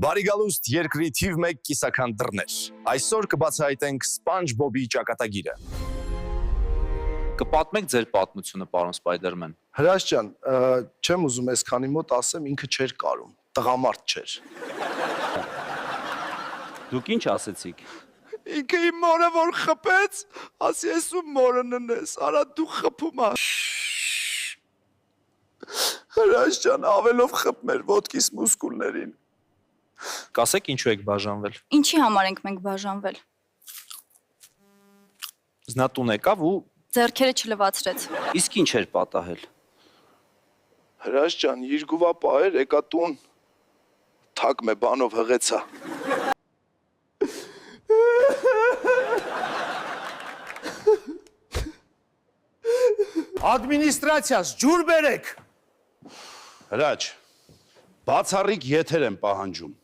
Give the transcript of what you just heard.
Բարի գալուստ երկրի թիվ 1 կիսական դռներ։ Այսօր կբացահայտենք SpongeBob-ի ճակատագիրը։ Կպատմեք ձեր պատմությունը, պարոն Սպայդերմեն։ Հրաշ ջան, չեմ ուզում այսքանի մոտ ասեմ, ինքը չէր կարում, տղամարդ չէր։ Դուք ինչ ասեցիք։ Ինքը իմ մորը որ խփեց, ասի ես ու մորը ննես, արա դու խփում ես։ Հրաշ ջան, ավելով խփմեր ոտքիս մուսկուլներին։ Կասեք ինչու եք բաժանվել։ Ինչի համար ենք մենք բաժանվել։ Նա տուն եկավ ու Ձեռքերը չլվացրեց։ իսկ ինչ էր պատահել։ Հրաշ ջան, երկուվա պահեր եկա տուն, թակ մե բանով հղեցա։ Ադմինիստրացիաս ջուր բերեք։ Հրաչ, բացառիկ եթեր եմ պահանջում։